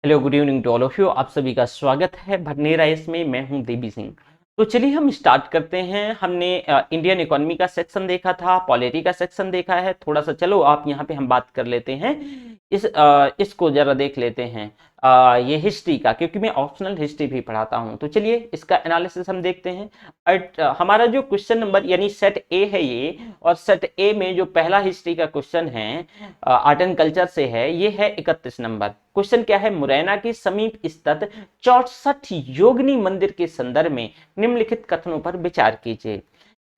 Hello, good evening to all of you. आप सभी का स्वागत है भटनेर आईएएस में। मैं हूं देवी सिंह। तो चलिए हम स्टार्ट करते हैं। हमने इंडियन इकोनॉमी का सेक्शन देखा था, पॉलिटी का सेक्शन देखा है थोड़ा सा। चलो आप यहाँ पे हम बात कर लेते हैं। इसको जरा देख लेते हैं। ये हिस्ट्री का, क्योंकि मैं ऑप्शनल हिस्ट्री भी पढ़ाता हूँ। तो चलिए इसका एनालिसिस हम देखते हैं। हमारा जो क्वेश्चन नंबर यानी सेट ए है ये, और सेट ए में जो पहला हिस्ट्री का क्वेश्चन है आर्ट एंड कल्चर से है, ये है 31 नंबर। क्वेश्चन क्या है? मुरैना के समीप स्थित 64 योगिनी मंदिर के संदर्भ में निम्नलिखित कथनों पर विचार कीजिए।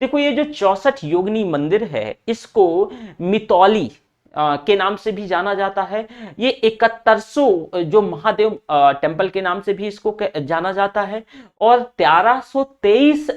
देखो, ये जो 64 योगिनी मंदिर है, इसको मितौली के नाम से भी जाना जाता है। ये 7100 जो महादेव टेम्पल के नाम से भी इसको जाना जाता है। और 1323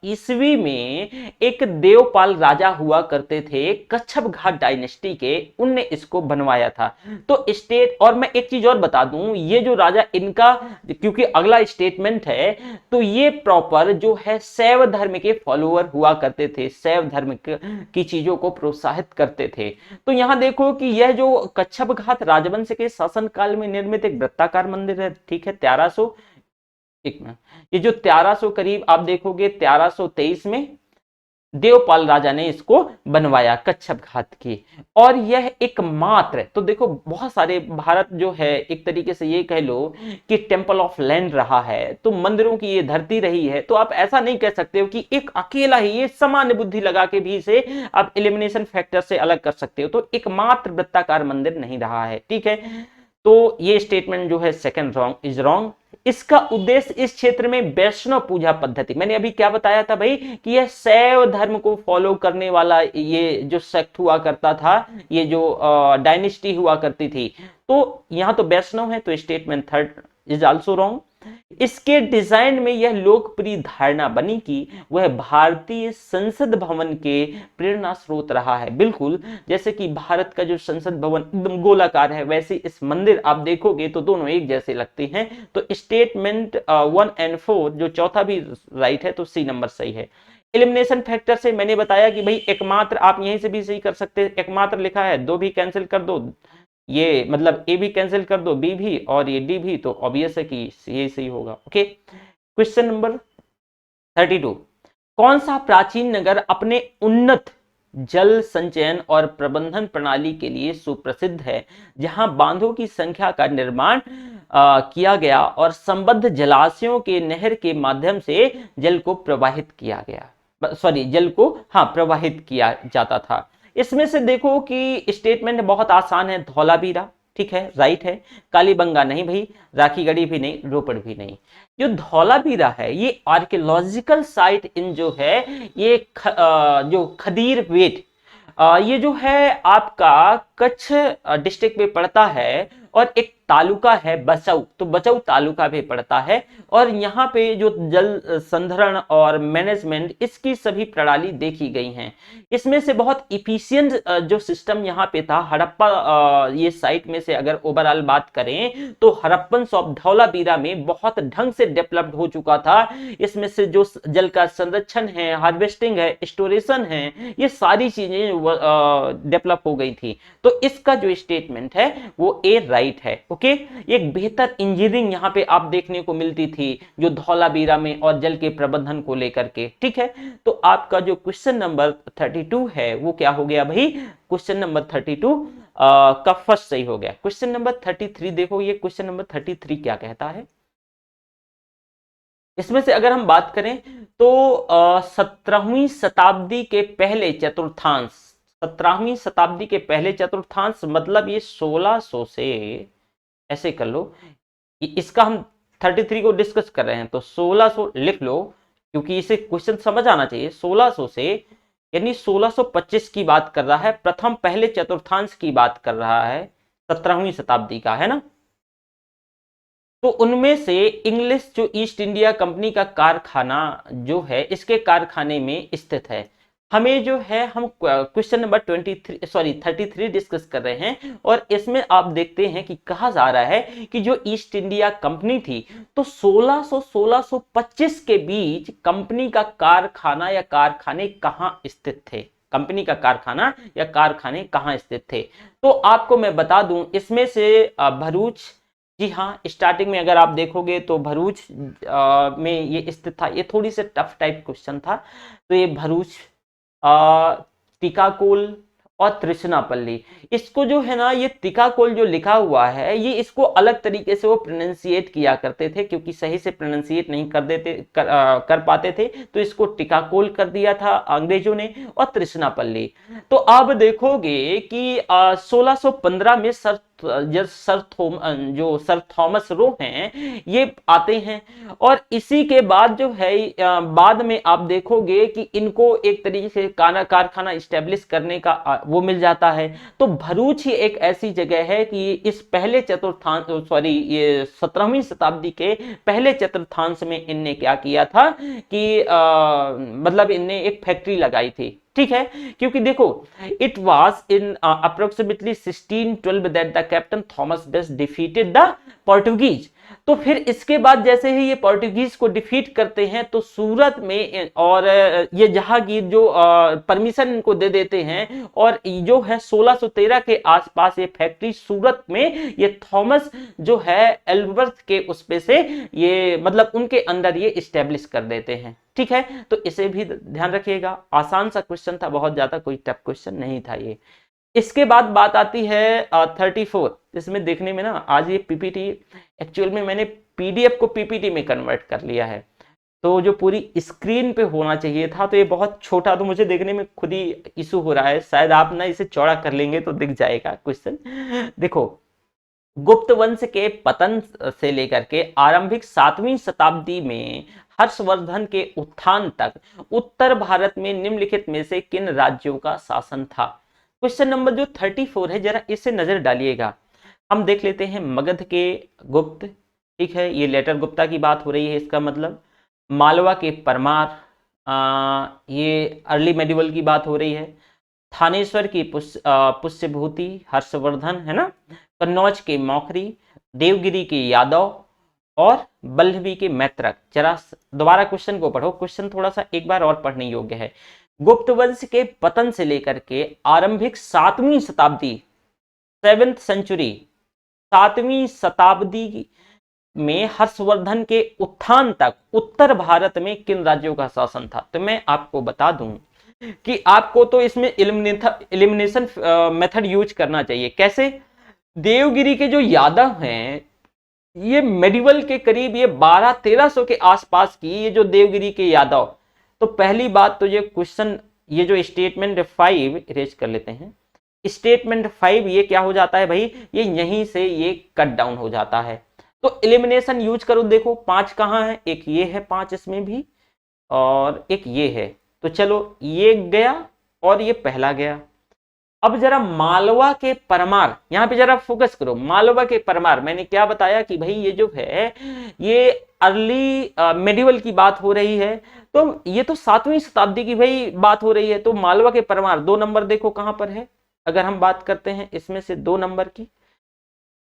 ईस्वी में एक देवपाल राजा हुआ करते थे कच्छप घाट डायनेस्टी के, उनने इसको बनवाया था। तो स्टेट, और मैं एक चीज और बता दूं, ये जो राजा इनका, क्योंकि अगला स्टेटमेंट है, तो ये प्रॉपर जो है शैव धर्म के फॉलोअर हुआ करते थे, शैव धर्म की चीजों को प्रोत्साहित करते थे। तो यहां देखो कि यह जो कच्छप घाट राजवंश के शासनकाल में निर्मित एक वृत्ताकार मंदिर है। ठीक है, 1300, एक मिनट, ये जो 1300 करीब आप देखोगे 1323 में देवपाल राजा ने इसको बनवाया कच्छप घाट की। और यह एकमात्र, तो देखो बहुत सारे, भारत जो है एक तरीके से ये कह लो कि टेम्पल ऑफ लैंड रहा है, तो मंदिरों की ये धरती रही है। तो आप ऐसा नहीं कह सकते हो कि एक अकेला ही, ये सामान्य बुद्धि लगा के भी इसे आप एलिमिनेशन फैक्टर से अलग कर सकते हो। तो एकमात्र वृत्ताकार मंदिर नहीं रहा है। ठीक है, तो ये स्टेटमेंट जो है सेकंड रॉन्ग इज रॉन्ग। इसका उद्देश्य इस क्षेत्र में वैष्णव पूजा पद्धति, मैंने अभी क्या बताया था भाई कि यह शैव धर्म को फॉलो करने वाला ये जो सेक्ट हुआ करता था, ये जो डायनेस्टी हुआ करती थी, तो यहां तो वैष्णव है, तो statement third is also wrong. इसके डिजाइन में यह लोकप्रिय धारणा बनी कि वह भारतीय संसद भवन के प्रेरणा स्रोत रहा है। बिल्कुल, जैसे कि भारत का जो संसद भवन एकदम गोलाकार है, वैसे इस मंदिर आप देखोगे तो दोनों एक जैसे लगते हैं। तो स्टेटमेंट 1 और 4, जो चौथा भी राइट है, तो सी नंबर सही है। एलिमिनेशन फैक्टर से मैंने बताया कि भाई एकमात्र, आप यहीं से भी सही कर सकते हैं। एकमात्र लिखा है, दो भी कैंसिल कर दो, ये मतलब ए भी कैंसिल कर दो, बी भी, और ये डी भी, तो ऑब्वियस है कि ये सही होगा। Okay, question number 32। कौन सा प्राचीन नगर अपने उन्नत जल संचयन और प्रबंधन प्रणाली के लिए सुप्रसिद्ध है, जहां बांधों की संख्या का निर्माण किया गया और संबद्ध जलाशयों के नहर के माध्यम से जल को प्रवाहित किया गया, सॉरी, जल को हाँ प्रवाहित किया जाता था। इसमें से देखो कि स्टेटमेंट बहुत आसान है, धौलावीरा, ठीक है, राइट है। कालीबंगा नहीं भाई, राखीगढ़ी भी नहीं, रोपड़ भी नहीं। जो धौलावीरा है ये आर्कियोलॉजिकल साइट इन जो है, ये जो खदीर वेट, ये जो है आपका कच्छ डिस्ट्रिक्ट में पड़ता है। और एक तालुका है बचाऊ, तो बचाऊ तालुका भी पड़ता है। और यहाँ पे जो जल संधारण और मैनेजमेंट, इसकी सभी प्रणाली देखी गई हैं। इसमें से बहुत इफिशियंट जो सिस्टम यहाँ पे था हड़प्पा, ये साइट में से अगर ओवरऑल बात करें तो हड़प्पन ऑफ धौलावीरा में बहुत ढंग से डेवलप्ड हो चुका था। इसमें से जो जल का संरक्षण है, हार्वेस्टिंग है, स्टोरेशन है, ये सारी चीजें डेवलप हो गई थी। तो इसका जो स्टेटमेंट है वो ए राइट है। ओके, एक बेहतर इंजीनियरिंग यहाँ पे आप देखने को मिलती थी जो धौलावीरा में और जल के प्रबंधन को लेकर के। ठीक है, तो आपका जो क्वेश्चन नंबर 32 है वो क्या हो गया भाई? क्वेश्चन नंबर 32 का फर्स्ट सही हो गया। क्वेश्चन नंबर 33 देखो, ये क्वेश्चन नंबर 33 क्या कहता है। इसमें से अगर हम बात करें तो 17वीं शताब्दी के पहले चतुर्थांश, 17वीं शताब्दी के पहले चतुर्थांश मतलब ये 1600 से, ऐसे कर लो, इसका हम 33 को डिस्कस कर रहे हैं तो 1600 लिख लो, क्योंकि इसे क्वेश्चन समझ आना चाहिए। 1600 से यानी 1625 की बात कर रहा है, प्रथम पहले चतुर्थांश की बात कर रहा है, 17वीं शताब्दी का है ना। तो उनमें से इंग्लिश जो ईस्ट इंडिया कंपनी का कारखाना जो है, इसके कारखाने में स्थित है। हमें जो है, हम क्वेश्चन नंबर 33 डिस्कस कर रहे हैं। और इसमें आप देखते हैं कि कहा जा रहा है कि जो ईस्ट इंडिया कंपनी थी, तो 1600-1625 के बीच कंपनी का कारखाना या कारखाने कहां स्थित थे, कंपनी का कारखाना या कारखाने कहां स्थित थे। तो आपको मैं बता दूं, इसमें से भरूच, जी हाँ, स्टार्टिंग में अगर आप देखोगे तो भरूच में ये स्थित था। ये थोड़ी सी टफ टाइप क्वेश्चन था। तो ये भरूच, टीकाकोल और त्रिचनापल्ली, इसको जो है ना, ये टीकाकोल जो लिखा हुआ है, ये इसको अलग तरीके से वो प्रोनाउंसिएट किया करते थे, क्योंकि सही से प्रोनाउंसिएट नहीं कर पाते थे, तो इसको टीकाकोल कर दिया था अंग्रेजों ने, और त्रिचनापल्ली। तो आप देखोगे कि 1615 में जो सर थॉमस रो हैं, ये आते हैं। और इसी के बाद जो है बाद में आप देखोगे कि इनको एक तरीके से कारखाना स्टेब्लिश करने का वो मिल जाता है। तो भरूच ही एक ऐसी जगह है कि इस पहले ये 17वीं शताब्दी के पहले चतुर्थांश में इनने क्या किया था कि मतलब इनने एक फैक्ट्री लगाई थी। ठीक है, क्योंकि देखो, it was in approximately 1612 that the captain Thomas base defeated the Portuguese. तो फिर इसके बाद जैसे ही ये पोर्टुगीज को डिफीट करते हैं, तो सूरत में और ये जहांगीर जो परमिशन इनको दे देते हैं, और जो है 1613 के आसपास ये फैक्ट्री सूरत में ये थॉमस जो है एल्वर्थ के उस पे से ये मतलब उनके अंदर ये इस्टेब्लिश कर देते हैं। ठीक है, तो इसे भी ध्यान रखिएगा। आसान सा क्वेश्चन था, बहुत ज्यादा कोई टफ क्वेश्चन नहीं था ये। इसके बाद बात आती है 34। इसमें देखने में ना, आज ये पीपीटी एक्चुअल में मैंने पीडीएफ को पीपीटी में कन्वर्ट कर लिया है, तो जो पूरी स्क्रीन पे होना चाहिए था, तो ये बहुत छोटा, तो मुझे देखने में खुद ही इशू हो रहा है। शायद आप ना इसे चौड़ा कर लेंगे तो दिख जाएगा क्वेश्चन। देखो, गुप्त वंश के पतन से लेकर के आरंभिक 7वीं शताब्दी में हर्षवर्धन के उत्थान तक उत्तर भारत में निम्नलिखित में से किन राज्यों का शासन था? क्वेश्चन नंबर जो 34 है, जरा इसे नजर डालिएगा। हम देख लेते हैं मगध के गुप्त, ठीक है, ये लेटर गुप्ता की बात हो रही है, इसका मतलब मालवा के परमार, ये अर्ली मेडिवल की बात हो रही है। थानेश्वर की पुष्यभूति हर्षवर्धन, है ना। कन्नौज के मौखरी, देवगिरी के यादव, और बल्लभी के मैत्रक। जरा दोबारा क्वेश्चन को पढ़ो, क्वेश्चन थोड़ा सा एक बार और पढ़ने योग्य है। गुप्त वंश के पतन से लेकर के आरंभिक 7वीं शताब्दी, 7th सेंचुरी, 7वीं शताब्दी में हर्षवर्धन के उत्थान तक उत्तर भारत में किन राज्यों का शासन था? तो मैं आपको बता दूं कि आपको तो इसमें एलिमिनेशन मेथड यूज करना चाहिए। कैसे? देवगिरी के जो यादव हैं, ये मेडिवल के करीब, ये 1200-1300 के आसपास की, ये जो देवगिरी के यादव। तो पहली बात तो ये क्वेश्चन, ये जो स्टेटमेंट 5 इरेज कर लेते हैं, स्टेटमेंट 5 ये क्या हो जाता है भाई, ये यहीं से ये कट डाउन हो जाता है। तो एलिमिनेशन यूज करो। देखो 5 कहाँ है, एक ये है 5 इसमें भी, और एक ये है। तो चलो, ये गया और ये पहला गया। अब जरा मालवा के परमार, यहां पे जरा फोकस करो। मालवा के परमार, मैंने क्या बताया कि भाई ये जो है ये अर्ली मेडिवल की बात हो रही है, तो ये तो 7वीं शताब्दी की भाई बात हो रही है। तो मालवा के परमार 2 नंबर देखो कहां पर है, अगर हम बात करते हैं इसमें से 2 नंबर की,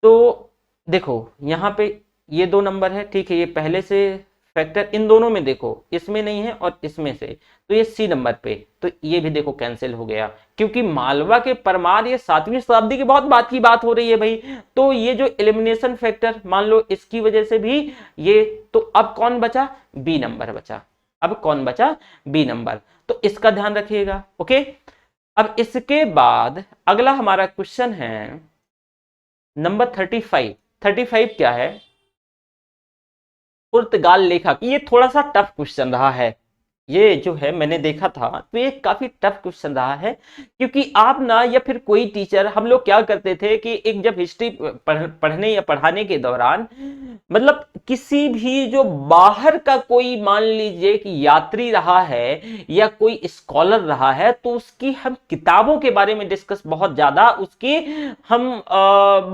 तो देखो यहां पे ये 2 नंबर है, ठीक है। ये पहले से फैक्टर इन दोनों में देखो, इसमें नहीं है और इसमें से, तो ये सी नंबर पे, तो ये भी देखो कैंसिल हो गया, क्योंकि मालवा के परमार ये 7वीं शताब्दी की बहुत बात की बात हो रही है भाई। तो ये जो एलिमिनेशन फैक्टर मान लो इसकी वजह से भी ये, तो अब कौन बचा? बी नंबर बचा। अब कौन बचा? B number. तो इसका ध्यान रखिएगा, ओके। अब इसके बाद अगला हमारा क्वेश्चन है नंबर 35। 35 क्या है? पुर्तगाल लेखक। ये थोड़ा सा टफ क्वेश्चन रहा है, ये जो है मैंने देखा था, तो ये काफी टफ क्वेश्चन रहा है, क्योंकि आप ना, या फिर कोई टीचर, हम लोग क्या करते थे कि एक जब हिस्ट्री पढ़ने या पढ़ाने के दौरान, मतलब किसी भी जो बाहर का कोई, मान लीजिए कि यात्री रहा है या कोई स्कॉलर रहा है, तो उसकी हम किताबों के बारे में डिस्कस बहुत ज्यादा, उसकी हम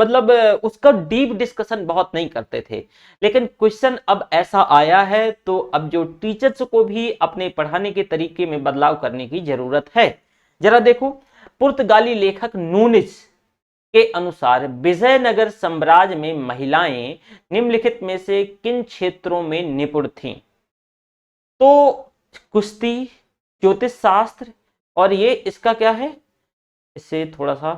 मतलब उसका डीप डिस्कशन बहुत नहीं करते थे। लेकिन क्वेश्चन अब ऐसा आया है, तो अब जो टीचर्स को भी अपने पढ़ाने के तरीके में बदलाव करने की जरूरत है। जरा देखो, पुर्तगाली लेखक नूनिस के अनुसार विजयनगर साम्राज्य में महिलाएं निम्नलिखित में से किन क्षेत्रों में निपुण थीं? तो कुश्ती, ज्योतिष शास्त्र, और ये इसका क्या है, इसे थोड़ा सा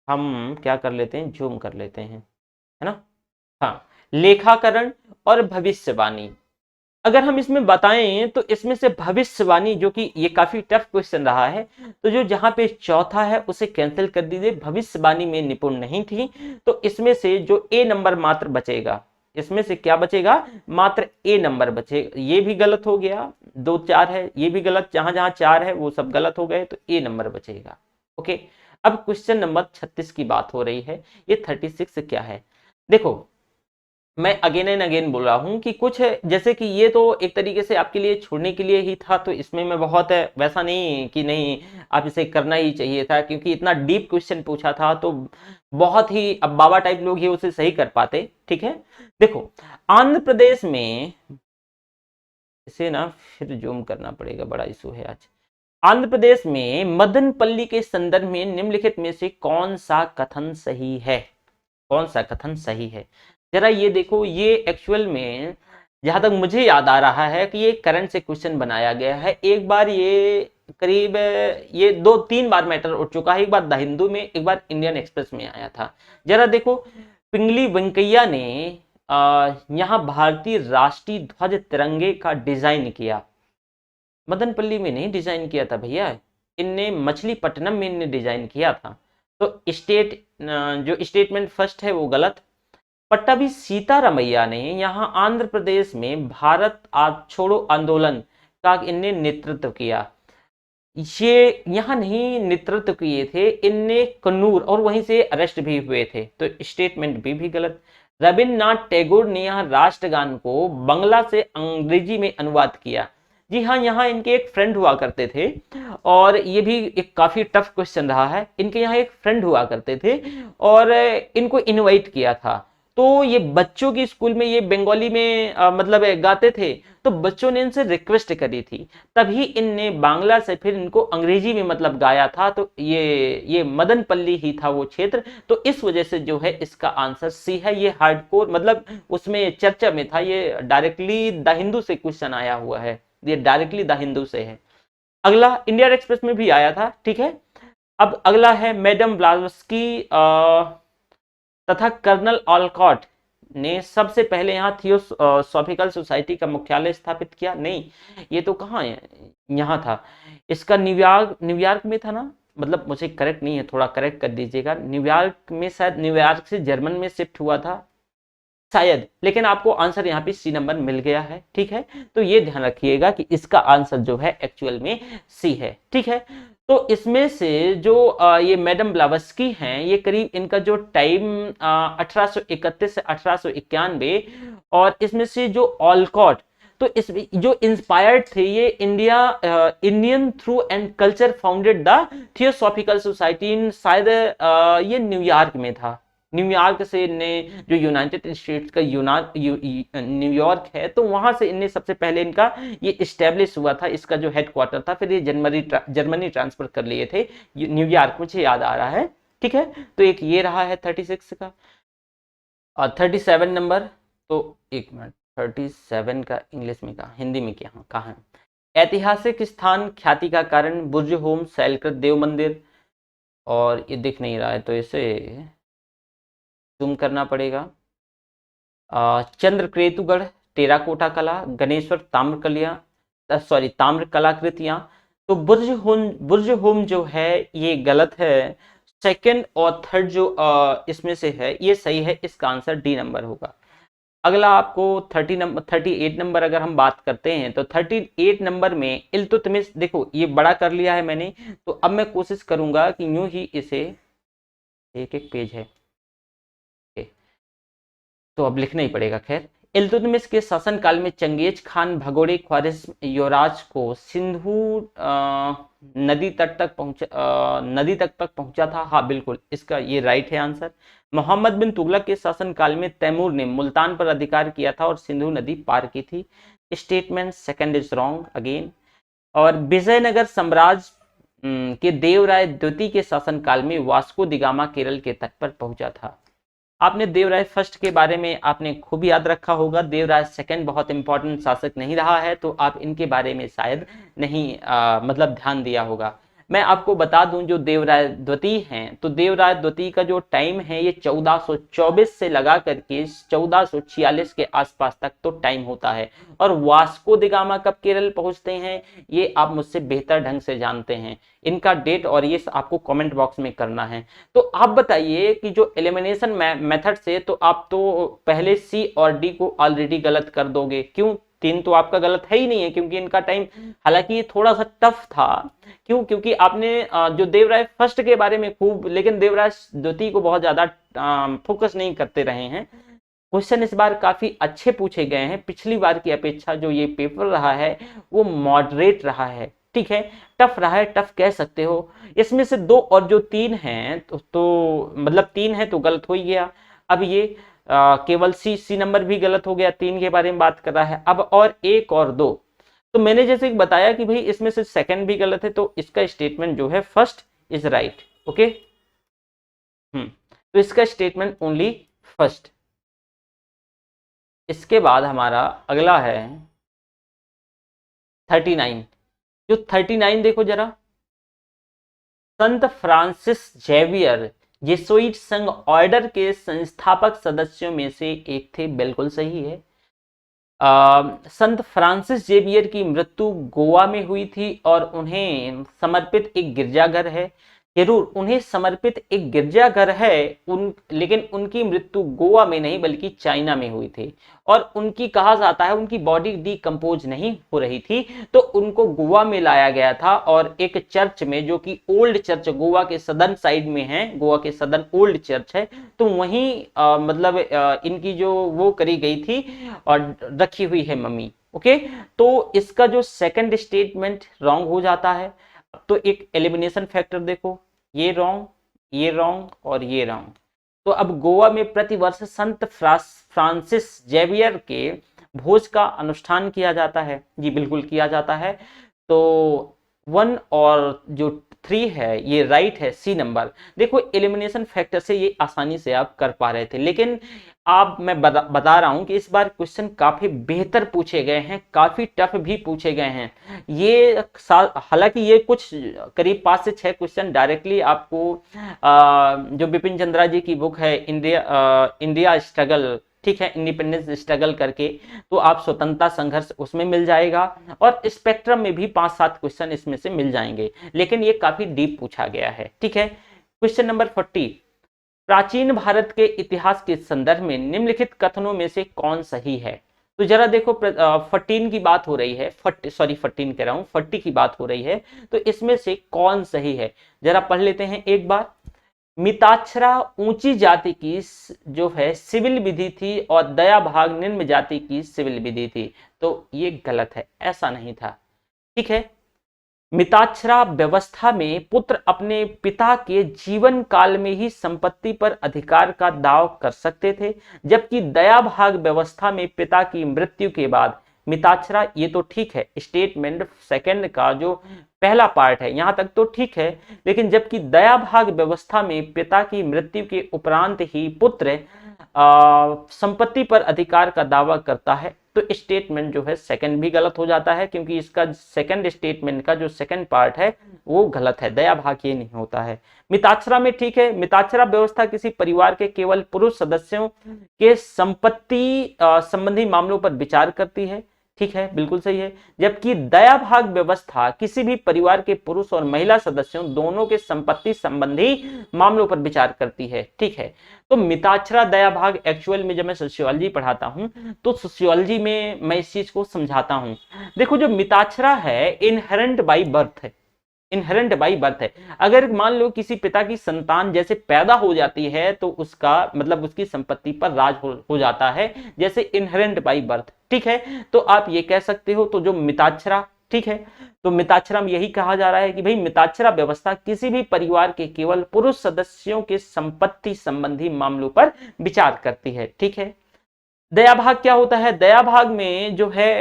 हम क्या कर लेते हैं, जूम कर लेते हैं, है ना। हाँ, लेखाकरण और भविष्यवाणी। अगर हम इसमें बताएं तो इसमें से भविष्यवाणी, जो कि ये काफी टफ क्वेश्चन रहा है, तो जो जहां पे चौथा है उसे कैंसिल कर दीजिए, भविष्यवाणी में निपुण नहीं थी। तो इसमें से जो ए नंबर मात्र बचेगा, इसमें से क्या बचेगा, मात्र ए नंबर बचेगा। ये भी गलत हो गया, 2 4 है, ये भी गलत, जहां जहां 4 है वो सब गलत हो गए, तो ए नंबर बचेगा। ओके, अब क्वेश्चन नंबर 36 की बात हो रही है। ये 36 क्या है, देखो मैं अगेन एंड अगेन बोल रहा हूं कि कुछ जैसे कि ये तो एक तरीके से आपके लिए छोड़ने के लिए ही था, तो इसमें मैं बहुत वैसा नहीं कि नहीं आप इसे करना ही चाहिए था, क्योंकि इतना डीप क्वेश्चन पूछा था, तो बहुत ही अब बाबा टाइप लोग ही उसे सही कर पाते। ठीक है, देखो आंध्र प्रदेश में, इसे ना फिर जूम करना पड़ेगा, बड़ा इशू है आज। आंध्र प्रदेश में मदनपल्ली के संदर्भ में निम्नलिखित में से कौन सा कथन सही है, कौन सा कथन सही है, जरा ये देखो। ये एक्चुअल में जहां तक मुझे याद आ रहा है कि ये करंट से क्वेश्चन बनाया गया है। एक बार ये करीब ये 2 3 बार मैटर उठ चुका है, एक बार द हिंदू में, एक बार इंडियन एक्सप्रेस में आया था। जरा देखो, पिंगली वेंकैया ने यहाँ भारतीय राष्ट्रीय ध्वज तिरंगे का डिजाइन किया, मदनपल्ली में नहीं डिजाइन किया था भैया, इनने मछलीपट्टनम में इनने डिजाइन किया था। तो जो स्टेटमेंट फर्स्ट है वो गलत। पट्टाभी सीतारमैया ने यहाँ आंध्र प्रदेश में भारत आज छोड़ो आंदोलन का इनने नेतृत्व किया, ये यहाँ नहीं नेतृत्व किए थे, इनने कन्नूर और वहीं से अरेस्ट भी हुए थे, तो स्टेटमेंट भी गलत। रविन्द्रनाथ टैगोर ने यहाँ राष्ट्रगान को बांग्ला से अंग्रेजी में अनुवाद किया। जी हाँ, यहाँ इनके एक फ्रेंड हुआ करते थे, और ये भी एक काफी टफ क्वेश्चन रहा है। इनके यहाँ एक फ्रेंड हुआ करते थे और इनको इनवाइट किया था, तो ये बच्चों की स्कूल में ये बंगाली में मतलब गाते थे, तो बच्चों ने इनसे रिक्वेस्ट करी थी, तभी इनने बांग्ला से फिर इनको अंग्रेजी में मतलब गाया था। तो ये मदनपल्ली ही था वो क्षेत्र, तो इस वजह से जो है इसका आंसर सी है। ये हार्डकोर मतलब उसमें चर्चा में था, ये डायरेक्टली द हिंदू से क्वेश्चन आया हुआ है, ये डायरेक्टली द हिंदू से है। अगला इंडियन एक्सप्रेस में भी आया था। ठीक है, अब अगला है मैडम ब्लावस्की तथा कर्नल ऑलकॉट ने सबसे पहले यहाँ थियोसॉफिकल सोसाइटी का मुख्यालय स्थापित किया। नहीं, ये तो कहाँ है, यहाँ था, इसका न्यूयॉर्क, न्यूयॉर्क में था ना, मतलब मुझे करेक्ट नहीं है, थोड़ा करेक्ट कर दीजिएगा। न्यूयॉर्क में, शायद न्यूयॉर्क से जर्मन में शिफ्ट हुआ था शायद, लेकिन आपको आंसर यहाँ पे सी नंबर मिल गया है। ठीक है, तो ये ध्यान रखिएगा कि इसका आंसर जो है एक्चुअल में सी है। ठीक है, तो इसमें से जो ये मैडम ब्लावस्की हैं, ये करीब इनका जो टाइम 1831 से 1891, और इसमें से जो ऑलकॉट, तो इस जो इंस्पायर्ड थे ये Indian through and culture founded the theosophical society in, शायद ये न्यूयॉर्क में था। न्यूयॉर्क से ने जो यूनाइटेड स्टेट्स का न्यूयॉर्क है, तो वहां से इनने सबसे पहले इनका ये इस्टेब्लिश हुआ था, इसका जो हेडक्वार्टर था, फिर ये जर्मनी ट्रांसफर कर लिए थे न्यूयॉर्क, मुझे याद आ रहा है। ठीक है, तो एक ये रहा है 36 का। और 37 नंबर, तो एक मिनट, 37 का इंग्लिश में कहा, हिंदी में क्या कहा है। ऐतिहासिक स्थान ख्याति का कारण बुर्ज होम, शैलकृत देव मंदिर, और ये दिख नहीं रहा है तो इसे जूम करना पड़ेगा। चंद्रकेतुगढ़, टेराकोटा कला, गणेश्वर ताम्र कलाकृतियां। तो बुर्ज होम जो है ये गलत है। सेकंड और थर्ड जो इसमें से है ये सही है, इसका आंसर डी नंबर होगा। अगला आपको 38 नंबर अगर हम बात करते हैं, तो 38 नंबर में इल्तुतमिश, देखो ये बड़ा कर लिया है मैंने, तो अब मैं कोशिश करूंगा कि यूं ही इसे, एक एक पेज है तो अब लिखना ही पड़ेगा। खैर, इल्तुतमिश के शासनकाल में चंगेज खान भगोड़े ख्वारिज्म युवराज को सिंधु नदी तक पहुंचा था। हाँ बिल्कुल, इसका ये राइट है आंसर। मोहम्मद बिन तुगलक के शासनकाल में तैमूर ने मुल्तान पर अधिकार किया था और सिंधु नदी पार की थी। Statement second is wrong again. और विजयनगर साम्राज्य के देवराय द्वितीय के शासनकाल में वास्को दी गामा केरल के तट पर पहुंचा था। आपने देवराय फर्स्ट के बारे में आपने खूब याद रखा होगा, देवराय सेकंड बहुत इंपॉर्टेंट शासक नहीं रहा है, तो आप इनके बारे में शायद नहीं मतलब ध्यान दिया होगा। मैं आपको बता दूं जो देवराय द्वितीय हैं, तो देवराय द्वितीय का जो टाइम है ये 1424 से लगा करके 1446 के आसपास तक तो टाइम होता है। और वास्को द गामा कब केरल पहुंचते हैं ये आप मुझसे बेहतर ढंग से जानते हैं, इनका डेट और ये आपको कमेंट बॉक्स में करना है। तो आप बताइए कि जो एलिमिनेशन मेथड से तो आप तो पहले सी और डी को ऑलरेडी गलत कर दोगे, क्यों? 3 तो आपका गलत है ही नहीं है, क्योंकि इनका टाइम, हालांकि ये थोड़ा सा टफ था, क्यों? क्योंकि आपने जो देवराय फर्स्ट के बारे में खूब, लेकिन देवराय द्वितीय को बहुत ज्यादा फोकस नहीं करते रहे हैं। क्वेश्चन इस बार काफी अच्छे पूछे गए हैं, पिछली बार की अपेक्षा जो ये पेपर रहा है वो मॉडरेट रहा है, ठीक है, टफ रहा है, टफ कह सकते हो। इसमें से 2 और जो 3 हैं तो मतलब 3 है तो गलत हो ही गया। अब ये केवल सी नंबर भी गलत हो गया, 3 के बारे में बात कर रहा है। अब और 1 और 2, तो मैंने जैसे बताया कि भाई इसमें से सेकंड भी गलत है, तो इसका स्टेटमेंट जो है फर्स्ट इज राइट। ओके, तो इसका स्टेटमेंट ओनली फर्स्ट। इसके बाद हमारा अगला है 39। जो 39 देखो जरा, संत फ्रांसिस जेवियर जेसुइट संघ ऑर्डर के संस्थापक सदस्यों में से एक थे, बिल्कुल सही है। संत फ्रांसिस जेवियर की मृत्यु गोवा में हुई थी और उन्हें समर्पित एक गिरजाघर है, जरूर उन्हें समर्पित एक गिरजाघर है लेकिन उनकी मृत्यु गोवा में नहीं बल्कि चाइना में हुई थी। और उनकी कहा जाता है उनकी बॉडी डिकम्पोज नहीं हो रही थी, तो उनको गोवा में लाया गया था और एक चर्च में, जो कि ओल्ड चर्च गोवा के सदर्न साइड में है, गोवा के सदर्न ओल्ड चर्च है, तो वहीं मतलब इनकी जो वो करी गई थी और रखी हुई है मम्मी। ओके, तो इसका जो सेकंड स्टेटमेंट रॉन्ग हो जाता है। तो एक एलिमिनेशन फैक्टर देखो, ये रॉन्ग, ये रॉन्ग और ये रॉन्ग। तो अब गोवा में प्रतिवर्ष संत फ्रांसिस जेवियर के भोज का अनुष्ठान किया जाता है, जी बिल्कुल किया जाता है। तो 1 और जो 3 है ये राइट है, सी नंबर। देखो एलिमिनेशन फैक्टर से ये आसानी से आप कर पा रहे थे, लेकिन आप मैं बता रहा हूं कि इस बार क्वेश्चन काफी बेहतर पूछे गए हैं, काफी टफ भी पूछे गए हैं। ये हालांकि ये कुछ करीब 5 से 6 क्वेश्चन डायरेक्टली आपको जो बिपिन चंद्रा जी की बुक है इंडिया स्ट्रगल, ठीक है, इंडिपेंडेंस स्ट्रगल करके, तो आप स्वतंत्रता संघर्ष उसमें मिल जाएगा और स्पेक्ट्रम में भी 5-7 क्वेश्चन इसमें से मिल जाएंगे, लेकिन ये काफी डीप पूछा गया है, ठीक है। क्वेश्चन नंबर 40, प्राचीन भारत के इतिहास के संदर्भ में निम्नलिखित कथनों में से कौन सही है? तो जरा देखो 14 की बात हो रही है, 14 कह रहा हूं, 40 की बात हो रही है, तो इसमें से कौन सही है जरा पढ़ लेते हैं एक बार। मिताक्षरा ऊंची जाति की जो है सिविल विधि थी और दया भाग निम्न जाति की सिविल विधि थी, तो ये गलत है, ऐसा नहीं था, ठीक है। मिताक्षरा व्यवस्था में पुत्र अपने पिता के जीवन काल में ही संपत्ति पर अधिकार का दाव कर सकते थे, जबकि दया भाग व्यवस्था में पिता की मृत्यु के बाद मिताक्षरा, ये तो ठीक है, स्टेटमेंट सेकंड का जो पहला पार्ट है यहां तक तो ठीक है, लेकिन जबकि दया भाग व्यवस्था में पिता की मृत्यु के उपरांत ही पुत्र संपत्ति पर अधिकार का दावा करता है, तो स्टेटमेंट जो है सेकंड भी गलत हो जाता है, क्योंकि इसका सेकंड स्टेटमेंट का जो सेकंड पार्ट है वो गलत है, दया भाग ये नहीं होता है। मिताक्षरा में ठीक है, मिताक्षरा व्यवस्था किसी परिवार के केवल पुरुष सदस्यों के संपत्ति संबंधी मामलों पर विचार करती है, ठीक है, बिल्कुल सही है। जबकि दया भाग व्यवस्था किसी भी परिवार के पुरुष और महिला सदस्यों दोनों के संपत्ति संबंधी मामलों पर विचार करती है, ठीक है। तो मिताक्षरा दया भाग एक्चुअल में जब मैं सोशियोलॉजी पढ़ाता हूं तो सोशियोलॉजी में मैं इस चीज को समझाता हूं। देखो जो मिताक्षरा है इनहेरेंट बाई बर्थ है, इनहेरेंट बाई बर्थ है। अगर मान लो किसी पिता की संतान जैसे पैदा हो जाती है तो उसका मतलब उसकी संपत्ति पर राज हो जाता है, जैसे इनहेरेंट बाई बर्थ, ठीक है। तो आप ये कह सकते हो, तो जो मिताक्षरा, ठीक है, तो मिताक्षरा में यही कहा जा रहा है कि भाई मिताक्षरा व्यवस्था किसी भी परिवार के केवल पुरुष सदस्यों के संपत्ति संबंधी मामलों पर विचार करती है, ठीक है। दया भाग क्या होता है? दया भाग में जो है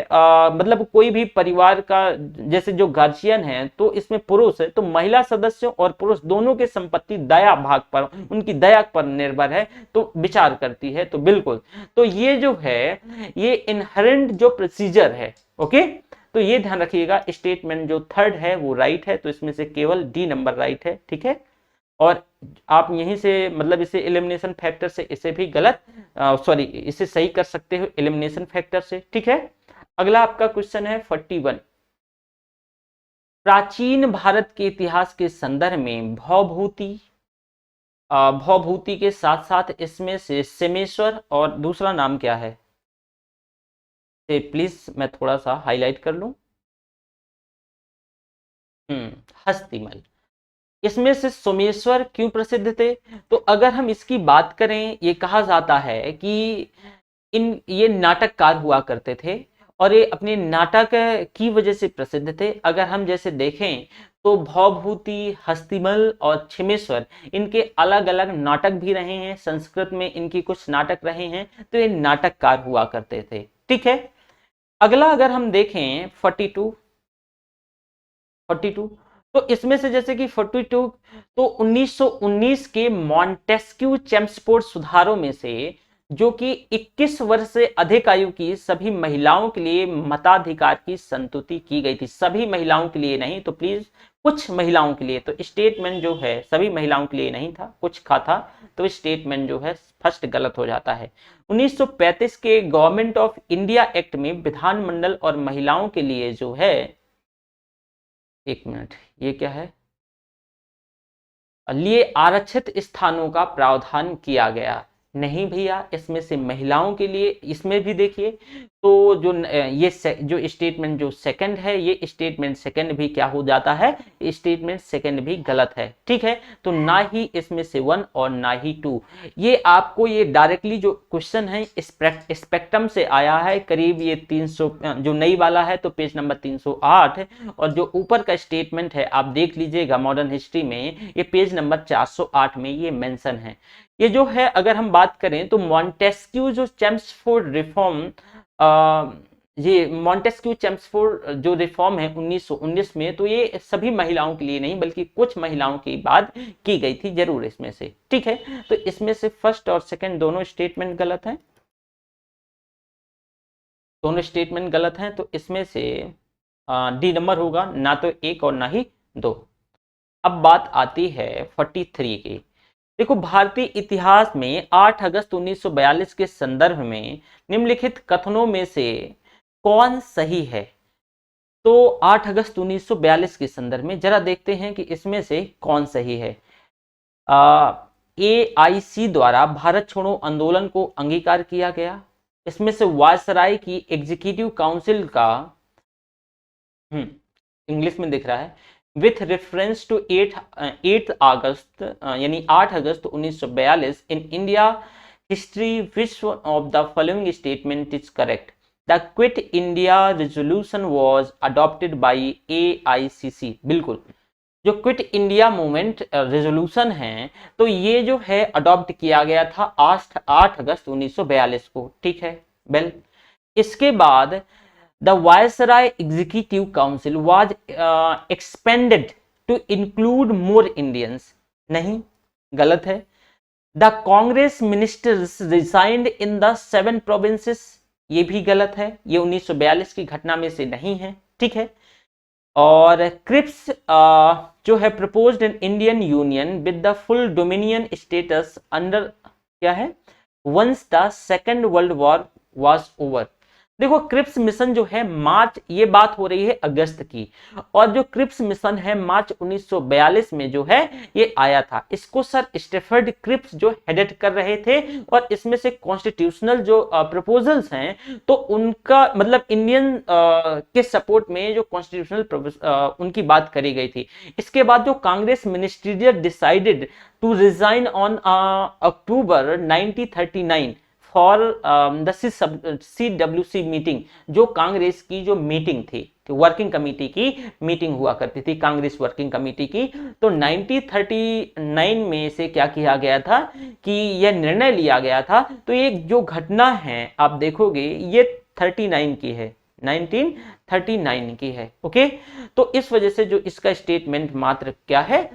मतलब कोई भी परिवार का जैसे जो गार्जियन है तो इसमें पुरुष है, तो महिला सदस्यों और पुरुष दोनों के संपत्ति दया भाग पर, उनकी दया पर निर्भर है, तो विचार करती है, तो बिल्कुल, तो ये जो है ये इनहेरेंट जो प्रोसीजर है, ओके, तो ये ध्यान रखिएगा, स्टेटमेंट जो थर्ड है वो राइट है, तो इसमें से केवल डी नंबर राइट है, ठीक है। और आप यहीं से मतलब इसे एलिमिनेशन फैक्टर से इसे भी गलत सॉरी इसे सही कर सकते हो एलिमिनेशन फैक्टर से, ठीक है। अगला आपका क्वेश्चन है 41। प्राचीन भारत के इतिहास के संदर्भ में भवभूति के साथ साथ इसमें से सिमेश्वर और दूसरा नाम क्या है, प्लीज मैं थोड़ा सा हाईलाइट कर लूं। हस्तिमल। इसमें से सोमेश्वर क्यों प्रसिद्ध थे, तो अगर हम इसकी बात करें, ये कहा जाता है कि ये नाटककार हुआ करते थे और ये अपने नाटक की वजह से प्रसिद्ध थे। अगर हम जैसे देखें तो भवभूति, हस्तिमल और छिमेश्वर इनके अलग अलग नाटक भी रहे हैं, संस्कृत में इनकी कुछ नाटक रहे हैं, तो ये नाटककार हुआ करते थे, ठीक है। अगला अगर हम देखें 42 तो इसमें से जैसे कि 42 तो 1919 के मॉन्टेस्क्यू चेम्सफोर्ड सुधारों में से जो कि 21 वर्ष से अधिक आयु की सभी महिलाओं के लिए मताधिकार की संतुति की गई थी। सभी महिलाओं के लिए नहीं, तो प्लीज कुछ महिलाओं के लिए, तो स्टेटमेंट जो है सभी महिलाओं के लिए नहीं था, कुछ का था, तो स्टेटमेंट जो है फर्स्ट गलत हो जाता है। 1935 के गवर्नमेंट ऑफ इंडिया एक्ट में विधानमंडल और महिलाओं के लिए जो है, एक मिनट, ये क्या है, लिए आरक्षित स्थानों का प्रावधान किया गया। नहीं भैया, इसमें से महिलाओं के लिए, इसमें भी देखिए तो जो जो स्टेटमेंट जो सेकंड है, ये स्टेटमेंट सेकंड भी क्या हो जाता है, स्टेटमेंट सेकंड भी गलत है, ठीक है। तो ना ही इसमें से 1 और ना ही 2, ये आपको ये डायरेक्टली जो क्वेश्चन है स्पेक्ट्रम से आया है, करीब ये 300 जो नई वाला है तो पेज नंबर 308, और जो ऊपर का स्टेटमेंट है आप देख लीजिएगा मॉडर्न हिस्ट्री में, ये पेज नंबर 408 में ये मेंशन है। ये जो है अगर हम बात करें तो मॉन्टेस्क्यू जो चेम्सफोर्ड रिफॉर्म, ये मॉन्टेस्क्यू चेम्सफोर्ड जो रिफॉर्म है 1919 में, तो ये सभी महिलाओं के लिए नहीं बल्कि कुछ महिलाओं की बात की गई थी जरूर इसमें से, ठीक है। तो इसमें से फर्स्ट और सेकंड दोनों स्टेटमेंट गलत हैं, दोनों स्टेटमेंट गलत हैं, तो इसमें से डी नंबर होगा, ना तो 1 और ना ही 2। अब बात आती है 43 की। देखो, भारतीय इतिहास में 8 अगस्त 1942 के संदर्भ में निम्नलिखित कथनों में से कौन सही है, तो 8 अगस्त 1942 के संदर्भ में जरा देखते हैं कि इसमें से कौन सही है। AIC द्वारा भारत छोड़ो आंदोलन को अंगीकार किया गया। इसमें से वायसराय की एग्जीक्यूटिव काउंसिल का इंग्लिश में दिख रहा है, with reference to 8 अगस्त यानी 8 अगस्त 1942 in India history, which one of the following statement is correct? The Quit India resolution was adopted by AICC। बिल्कुल, जो क्विट इंडिया मूवमेंट रेजोल्यूशन है तो ये जो है अडॉप्ट किया गया था 8 अगस्त 1942 को, ठीक है। वेल, इसके बाद The Viceroy Executive Council was expanded to include more Indians। नहीं, गलत है। The Congress ministers resigned in the 7 provinces। ये भी गलत है, ये 1942 की घटना में से नहीं है, ठीक है। और क्रिप्स जो है proposed in Indian union with the full dominion status under क्या है, once the second world war was over. देखो, क्रिप्स मिशन जो है मार्च, ये बात हो रही है अगस्त की, और जो क्रिप्स मिशन है मार्च 1942 में जो है ये आया था। इसको सर स्टेफर्ड क्रिप्स जो हेडेड कर रहे थे, और इसमें से कॉन्स्टिट्यूशनल जो प्रपोजल्स हैं तो उनका मतलब इंडियन के सपोर्ट में जो कॉन्स्टिट्यूशनल उनकी बात करी गई थी। इसके बाद जो Congress ministerial decided to resign on October 1939 for the CWC meeting, जो कांग्रेस की जो मीटिंग थी, वर्किंग कमेटी की मीटिंग हुआ करती थी, कांग्रेस वर्किंग कमेटी की, तो 1939 में से क्या किया गया था कि यह निर्णय लिया गया था। तो ये जो घटना है आप देखोगे ये 39 की है, 1939 की है, ओके। तो इस वजह से जो इसका स्टेटमेंट मात्र क्या है,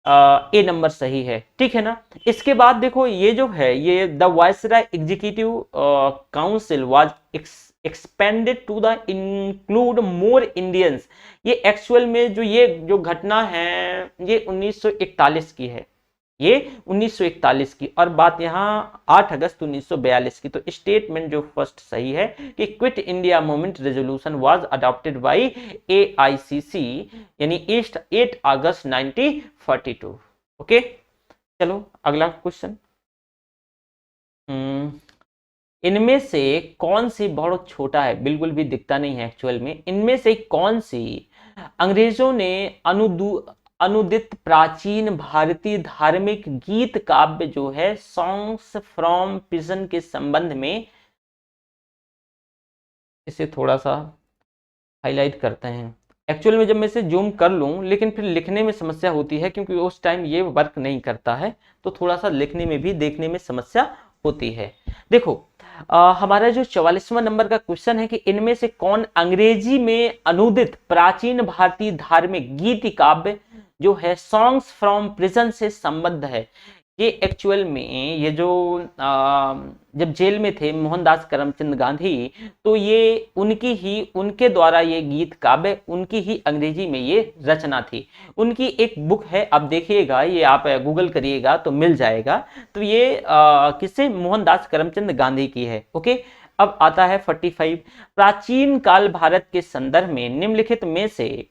ए नंबर सही है, ठीक है ना। इसके बाद देखो, ये जो है ये the viceroy executive council was expanded to the include more Indians. ये एक्चुअल में ये जो घटना है ये 1941 की है, ये 1941 की, और बात यहाँ 8 अगस्त 1942 की। तो स्टेटमेंट जो फर्स्ट सही है कि quit India movement resolution was adopted by AICC यानी 8 अगस्त 1942। ओके, चलो अगला क्वेश्चन। इनमें से कौन सी, बहुत छोटा है, बिल्कुल भी दिखता नहीं है एक्चुअल में, इनमें से कौन सी अंग्रेजों ने अनुदित प्राचीन भारतीय धार्मिक गीत काव्य जो है सॉन्ग्स फ्रॉम प्रिजन के संबंध में, इसे थोड़ा सा हाईलाइट करते हैं। एक्चुअल में जब मैं इसे जूम कर लूं लेकिन फिर लिखने में समस्या होती है क्योंकि उस टाइम ये वर्क नहीं करता है, तो थोड़ा सा लिखने में भी देखने में समस्या होती है। देखो हमारा जो 44वां नंबर का क्वेश्चन है कि इनमें से कौन अंग्रेजी में अनुदित प्राचीन भारतीय धार्मिक गीत काव्य जो है सॉन्ग्स फ्रॉम प्रिजन से संबद्ध है। ये एक्चुअल में ये जो जब जेल में थे मोहनदास करमचंद गांधी, तो ये उनके द्वारा ये गीत काव्य उनकी ही अंग्रेजी में ये रचना थी। उनकी एक बुक है, आप देखिएगा, ये आप गूगल करिएगा तो मिल जाएगा। तो ये किससे, मोहनदास करमचंद गांधी की है। ओके, अब आता है 45, प्राचीन काल भारत के संदर्भ में निम्नलिखित में से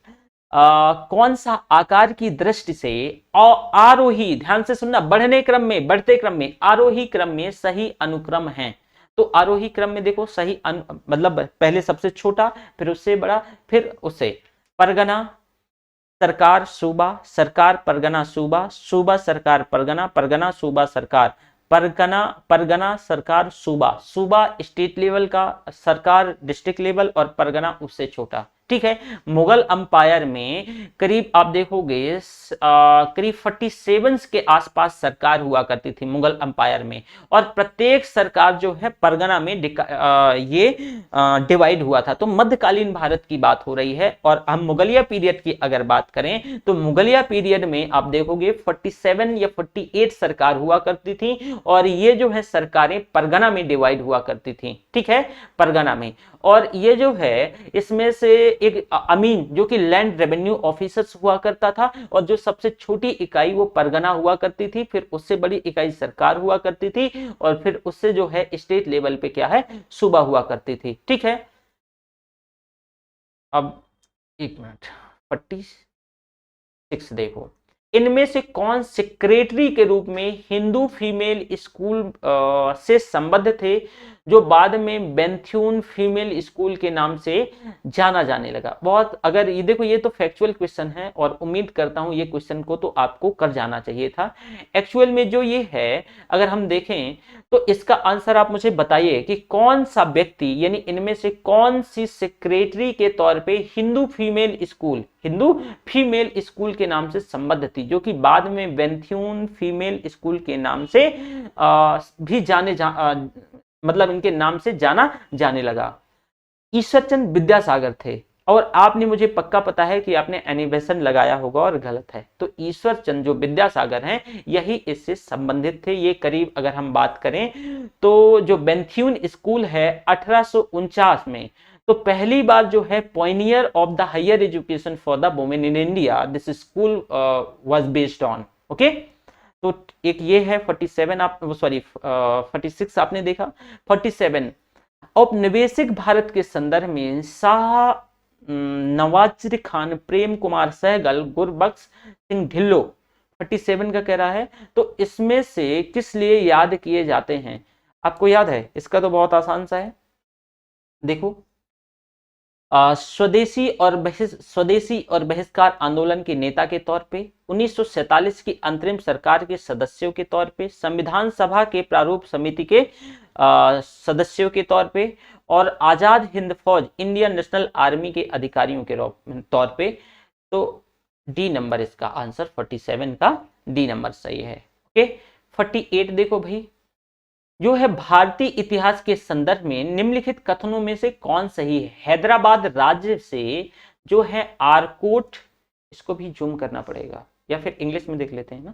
कौन सा आकार की दृष्टि से आरोही, ध्यान से सुनना, बढ़ने क्रम में, बढ़ते क्रम में, आरोही क्रम में सही अनुक्रम है। तो आरोही क्रम में देखो सही मतलब पहले सबसे छोटा, फिर उससे बड़ा, फिर उससे परगना, सरकार, सूबा, सरकार, परगना, सूबा, सूबा, सरकार, परगना, परगना, सूबा, सरकार, परगना, परगना, सरकार, सूबा, सूबा स्टेट लेवल का, सरकार डिस्ट्रिक्ट लेवल, और परगना उससे छोटा। ठीक है, मुगल अंपायर में करीब आप देखोगे करीब 47 के आसपास सरकार हुआ करती थी मुगल अंपायर में, और प्रत्येक सरकार जो है परगना में ये डिवाइड हुआ था। तो मध्यकालीन भारत की बात हो रही है, और हम मुगलिया पीरियड की अगर बात करें तो मुगलिया पीरियड में आप देखोगे 47 या 48 सरकार हुआ करती थी, और ये जो है सरकारें परगना में डिवाइड हुआ करती थी। ठीक है, परगना में, और ये जो है इसमें से एक अमीन जो कि लैंड रेवेन्यू ऑफिसर्स हुआ करता था, और जो सबसे छोटी इकाई वो परगना हुआ करती थी, फिर उससे बड़ी इकाई सरकार हुआ करती थी, और फिर उससे जो है स्टेट लेवल पे क्या है, सूबा हुआ करती थी। ठीक है, अब एक मिनट, 46 देखो, इनमें से कौन सेक्रेटरी के रूप में हिंदू फीमेल स्कूल से संबद्ध थे जो बाद में बेंथ्यून फीमेल स्कूल के नाम से जाना जाने लगा। बहुत, अगर ये देखो, ये तो फैक्चुअल क्वेश्चन है और उम्मीद करता हूं ये क्वेश्चन को तो आपको कर जाना चाहिए था। एक्चुअल में जो ये है अगर हम देखें तो इसका आंसर आप मुझे बताइए कि कौन सा व्यक्ति, यानी इनमें से कौन सी सेक्रेटरी के तौर पे हिंदू फीमेल स्कूल के नाम से संबद्ध थी, जो कि बाद में बेंथ्यून फीमेल स्कूल के नाम से भी मतलब इनके नाम से जाना जाने लगा। ईश्वरचंद विद्यासागर थे, और आपने, मुझे पक्का पता है कि आपने एनिमेशन लगाया होगा और गलत है। तो ईश्वरचंद जो विद्यासागर हैं यही इससे संबंधित थे। ये करीब अगर हम बात करें तो जो बेंथ्यून स्कूल है 1849 में, तो पहली बार जो है pioneer of the higher education for the women in India this school was based on. Okay, तो एक ये है 47, आप सॉरी 46 आपने देखा। 47, औपनिवेशिक भारत के संदर्भ में शाह नवाज़ खान, प्रेम कुमार सहगल, गुरबख्श सिंह ढिल्लो 47 का कह रहा है। तो इसमें से किस लिए याद किए जाते हैं, आपको याद है? इसका तो बहुत आसान सा है, देखो, स्वदेशी और बहिष्कार आंदोलन के नेता के तौर पे, 1947 की अंतरिम सरकार के सदस्यों के तौर पे, संविधान सभा के प्रारूप समिति के सदस्यों के तौर पे, और आजाद हिंद फौज इंडियन नेशनल आर्मी के अधिकारियों के तौर पे। तो डी नंबर इसका आंसर 47 का डी नंबर सही है। ओके, 48 देखो भाई, जो है भारतीय इतिहास के संदर्भ में निम्नलिखित कथनों में से कौन सही है? हैदराबाद राज्य से जो है आरकोट, इसको भी जूम करना पड़ेगा या फिर इंग्लिश में देख लेते हैं ना।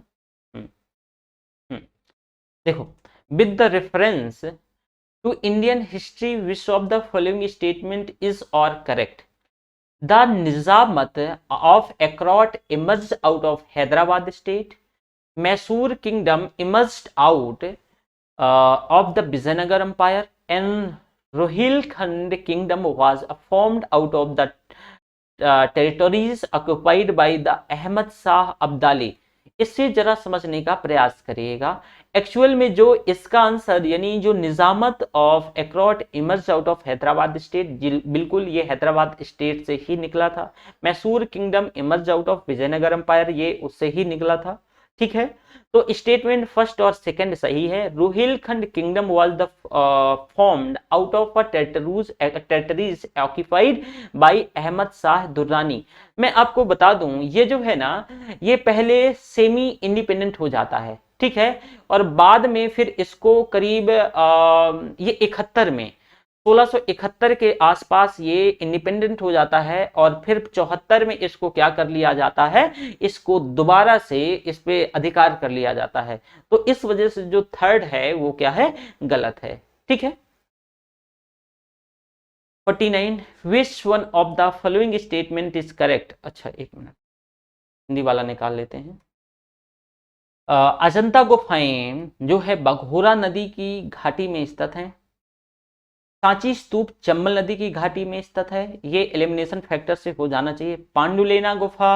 देखो, with the reference to Indian history which of the following statement is or correct? The Nizamat of Akrat emerged out of Hyderabad state. Mysore kingdom emerged out of the Vijayanagar empire, and Rohilkhand kingdom was formed out of the territories occupied by the Ahmad Shah Abdali. इससे जरा समझने का प्रयास करिएगा। Actual में जो इसका answer यानी जो निजामत ऑफ एक्रोट emerge out of Hyderabad state, बिल्कुल ये हैदराबाद स्टेट से ही निकला था। Mysore kingdom emerge out of Vijayanagar empire, ये उससे ही निकला था। ठीक है, तो स्टेटमेंट फर्स्ट और सेकंड सही है। Rohilkhand kingdom was the formed out of territories occupied by Ahmad Shah Durrani. मैं आपको बता दूं ये जो है ना, ये पहले सेमी इंडिपेंडेंट हो जाता है, ठीक है, और बाद में फिर इसको करीब ये 71 में 1671 के आसपास ये इंडिपेंडेंट हो जाता है, और फिर 74 में इसको क्या कर लिया जाता है, इसको दोबारा से इस पे अधिकार कर लिया जाता है। तो इस वजह से जो थर्ड है वो क्या है, गलत है। ठीक है। 49 which one of the following statement is correct? अच्छा एक मिनट, हिंदी वाला निकाल लेते हैं। अजंता गुफाएं जो है बघोरा नदी की घाटी में स्थित हैं। सांची स्तूप चंबल नदी की घाटी में स्थित है, ये एलिमिनेशन फैक्टर से हो जाना चाहिए। पांडुलेना गुफा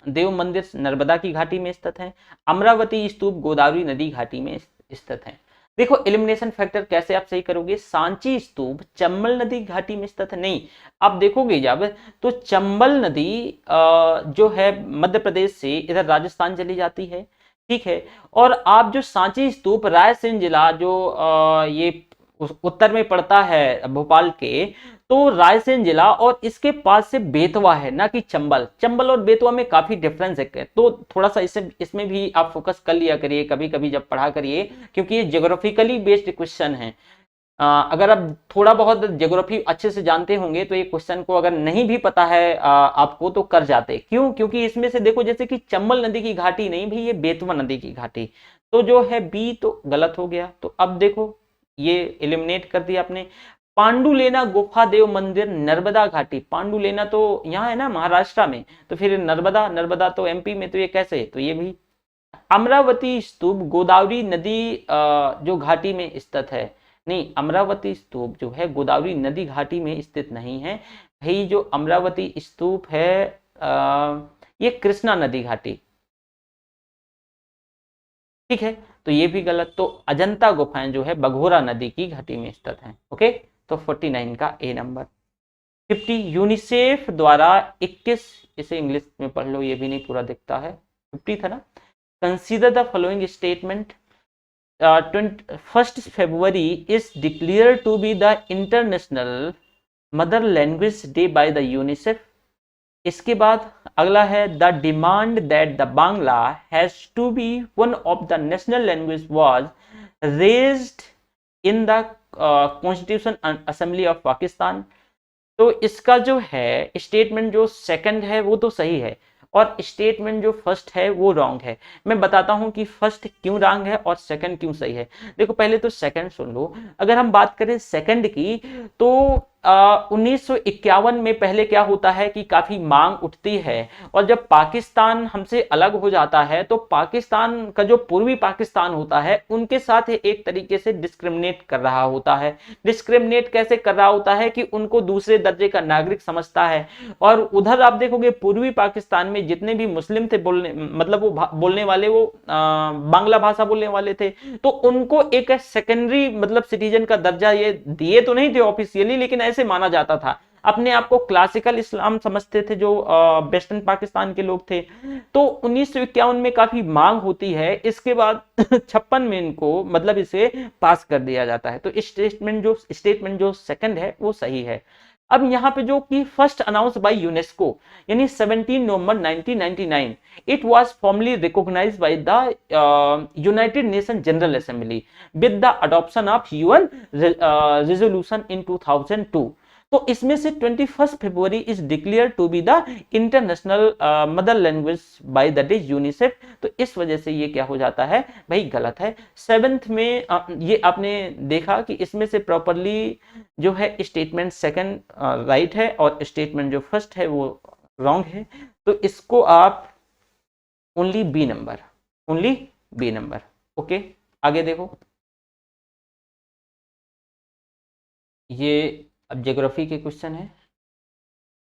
देव मंदिर नर्मदा की घाटी में स्थित है। अमरावती स्तूप गोदावरी नदी घाटी में स्थित है। देखो एलिमिनेशन फैक्टर कैसे आप सही करोगे, सांची स्तूप चंबल नदी घाटी में स्थित है, नहीं, आप देखोगे जब तो चंबल नदी जो है मध्य प्रदेश से इधर राजस्थान चली जाती है, ठीक है, और आप जो सांची स्तूप रायसेन जिला जो ये उत्तर में पड़ता है भोपाल के, तो रायसेन जिला और इसके पास से बेतवा है, ना कि चंबल। चंबल और बेतवा में काफी डिफरेंस है, तो थोड़ा सा इसमें भी आप फोकस कर लिया करिए कभी कभी जब पढ़ा करिए, क्योंकि ये ज्योग्राफिकली बेस्ड क्वेश्चन है। अगर आप थोड़ा बहुत ज्योग्राफी अच्छे से जानते होंगे तो ये क्वेश्चन को अगर नहीं भी पता है आपको तो कर जाते। क्यों? क्योंकि इसमें से देखो जैसे कि चंबल नदी की घाटी नहीं भाई, ये बेतवा नदी की घाटी, तो जो है बी तो गलत हो गया। तो अब देखो ये एलिमिनेट कर दिया आपने। पांडुलेना गुफा देव मंदिर नर्मदा घाटी, पांडुलेना तो यहाँ है ना महाराष्ट्र में, तो फिर नर्मदा, नर्मदा तो एमपी में, तो ये कैसे, तो ये भी। अमरावती स्तूप गोदावरी नदी जो घाटी में स्थित है, नहीं, अमरावती स्तूप जो है गोदावरी नदी घाटी में स्थित नहीं है भाई। जो अमरावती स्तूप है ये कृष्णा नदी घाटी, ठीक है, तो ये भी गलत। तो अजंता गुफाएं जो है बघोरा नदी की घाटी में स्थित हैं। ओके, तो 49 का ए नंबर। 50 यूनिसेफ द्वारा 21, इसे इंग्लिश में पढ़ लो, ये भी नहीं पूरा दिखता है, 50 था ना। Consider the following statement, 21 February is declared to be the International Mother Language Day by the UNICEF। इसके बाद अगला है the demand that the Bangla has to be one of the national language was raised in the constitution assembly of Pakistan. तो इसका जो है statement जो second है वो तो सही है, और स्टेटमेंट जो फर्स्ट है वो रॉन्ग है। मैं बताता हूं कि फर्स्ट क्यों रॉन्ग है और सेकंड क्यों सही है। देखो पहले तो सेकंड सुन लो। अगर हम बात करें सेकंड की, तो 1951 में पहले क्या होता है कि काफी मांग उठती है, और जब पाकिस्तान हमसे अलग हो जाता है तो पाकिस्तान का जो पूर्वी पाकिस्तान होता है उनके साथ एक तरीके से डिस्क्रिमिनेट कर रहा होता है। डिस्क्रिमिनेट कैसे कर रहा होता है कि उनको दूसरे दर्जे का नागरिक समझता है। और उधर आप देखोगे पूर्वी पाकिस्तान में जितने भी मुस्लिम थे बोलने, मतलब वो बोलने वाले, वो बांग्ला भाषा बोलने वाले थे, तो उनको एक सेकेंडरी मतलब सिटीजन का दर्जा ये दिए तो नहीं थे ऑफिशियली, लेकिन ऐसे माना जाता था। अपने आप को क्लासिकल इस्लाम समझते थे जो वेस्टर्न पाकिस्तान के लोग थे। तो 1951 में काफी मांग होती है, इसके बाद 56 में इनको मतलब इसे पास कर दिया जाता है। तो स्टेटमेंट जो सेकंड है वो सही है। अब यहाँ पे जो कि फर्स्ट अनाउंस बाय यूनेस्को यानी 17 November 1999, it was formally recognised by the United Nation General Assembly with the adoption of UN resolution in 2002। तो इसमें से 21 February is declared to be the international mother language by the day UNICEF. तो इस वजह से ये क्या हो जाता है भाई, गलत है। सेवेंथ में ये आपने देखा कि इसमें से प्रॉपरली जो है स्टेटमेंट सेकंड राइट है और स्टेटमेंट जो फर्स्ट है वो रॉन्ग है। तो इसको आप only B number, only B number. Okay, आगे देखो, ये अब ज्योग्राफी के क्वेश्चन है।